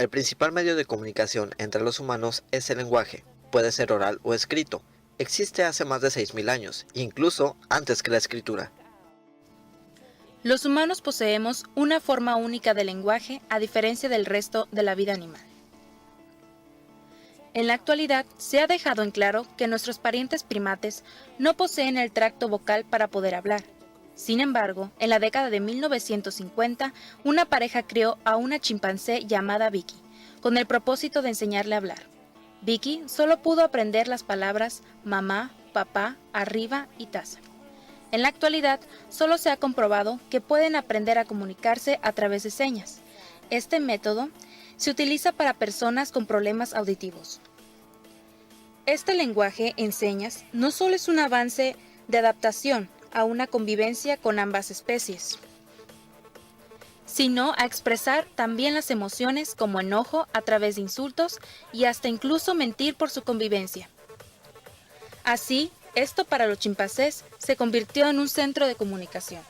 El principal medio de comunicación entre los humanos es el lenguaje. Puede ser oral o escrito. Existe hace más de 6000 años, incluso antes que la escritura. Los humanos poseemos una forma única de lenguaje a diferencia del resto de la vida animal. En la actualidad, se ha dejado en claro que nuestros parientes primates no poseen el tracto vocal para poder hablar. Sin embargo, en la década de 1950, una pareja crió a una chimpancé llamada Vicky, con el propósito de enseñarle a hablar. Vicky solo pudo aprender las palabras mamá, papá, arriba y taza. En la actualidad, solo se ha comprobado que pueden aprender a comunicarse a través de señas. Este método se utiliza para personas con problemas auditivos. Este lenguaje en señas no solo es un avance de adaptación a una convivencia con ambas especies, sino a expresar también las emociones como enojo a través de insultos y hasta incluso mentir por su convivencia. Así, esto para los chimpancés se convirtió en un centro de comunicación.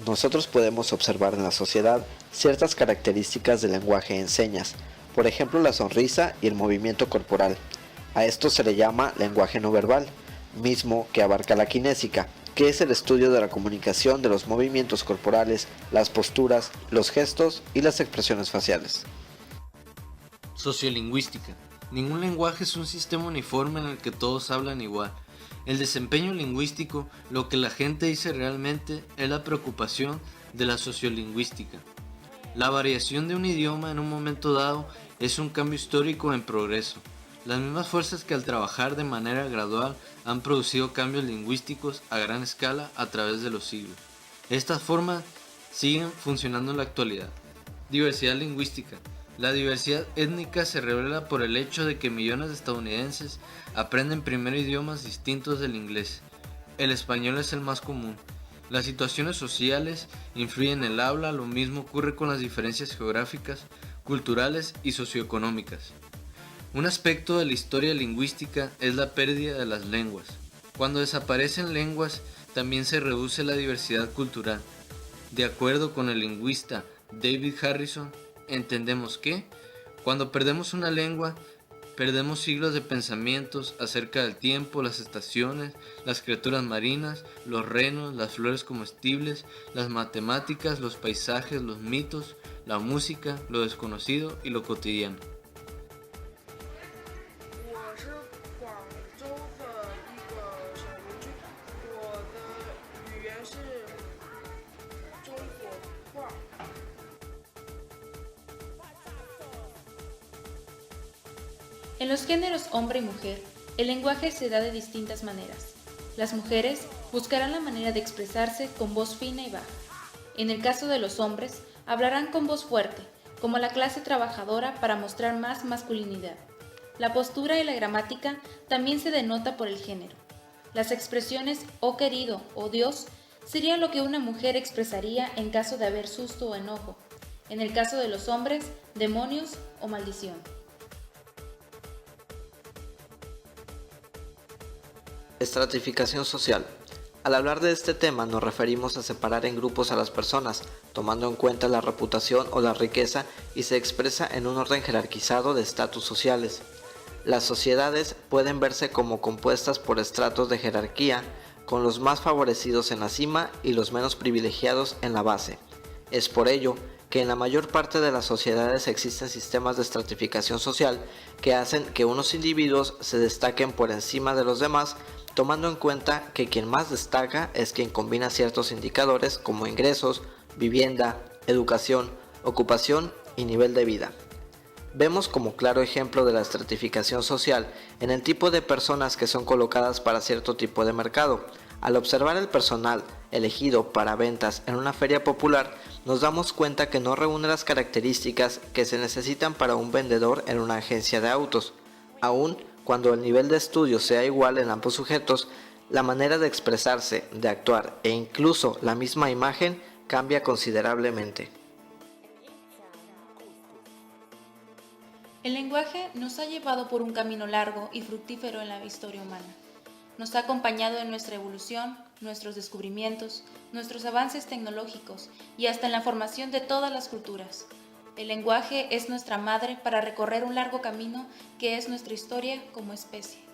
Nosotros podemos observar en la sociedad ciertas características del lenguaje en señas, por ejemplo la sonrisa y el movimiento corporal. A esto se le llama lenguaje no verbal, mismo que abarca la kinésica, que es el estudio de la comunicación de los movimientos corporales, las posturas, los gestos y las expresiones faciales. Sociolingüística. Ningún lenguaje es un sistema uniforme en el que todos hablan igual. El desempeño lingüístico, lo que la gente dice realmente, es la preocupación de la sociolingüística. La variación de un idioma en un momento dado es un cambio histórico en progreso. Las mismas fuerzas que al trabajar de manera gradual han producido cambios lingüísticos a gran escala a través de los siglos. Estas formas siguen funcionando en la actualidad. Diversidad lingüística. La diversidad étnica se revela por el hecho de que millones de estadounidenses aprenden primero idiomas distintos del inglés. El español es el más común. Las situaciones sociales influyen en el habla, lo mismo ocurre con las diferencias geográficas, culturales y socioeconómicas. Un aspecto de la historia lingüística es la pérdida de las lenguas. Cuando desaparecen lenguas, también se reduce la diversidad cultural. De acuerdo con el lingüista David Harrison, entendemos que, cuando perdemos una lengua, perdemos siglos de pensamientos acerca del tiempo, las estaciones, las criaturas marinas, los renos, las flores comestibles, las matemáticas, los paisajes, los mitos, la música, lo desconocido y lo cotidiano. 我是广州的一个小邻居，我的语言是中国话。En los géneros hombre y mujer, el lenguaje se da de distintas maneras. Las mujeres buscarán la manera de expresarse con voz fina y baja. En el caso de los hombres, hablarán con voz fuerte, como la clase trabajadora para mostrar más masculinidad. La postura y la gramática también se denota por el género. Las expresiones "oh querido" o "Dios" sería lo que una mujer expresaría en caso de haber susto o enojo. En el caso de los hombres, demonios o maldición. Estratificación social. Al hablar de este tema nos referimos a separar en grupos a las personas, tomando en cuenta la reputación o la riqueza, y se expresa en un orden jerarquizado de estatus sociales. Las sociedades pueden verse como compuestas por estratos de jerarquía, con los más favorecidos en la cima y los menos privilegiados en la base. Es por ello que en la mayor parte de las sociedades existen sistemas de estratificación social que hacen que unos individuos se destaquen por encima de los demás, tomando en cuenta que quien más destaca es quien combina ciertos indicadores como ingresos, vivienda, educación, ocupación y nivel de vida. Vemos como claro ejemplo de la estratificación social en el tipo de personas que son colocadas para cierto tipo de mercado. Al observar el personal elegido para ventas en una feria popular, nos damos cuenta que no reúne las características que se necesitan para un vendedor en una agencia de autos. Aun cuando el nivel de estudio sea igual en ambos sujetos, la manera de expresarse, de actuar e incluso la misma imagen cambia considerablemente. El lenguaje nos ha llevado por un camino largo y fructífero en la historia humana. Nos ha acompañado en nuestra evolución, nuestros descubrimientos, nuestros avances tecnológicos y hasta en la formación de todas las culturas. El lenguaje es nuestra madre para recorrer un largo camino que es nuestra historia como especie.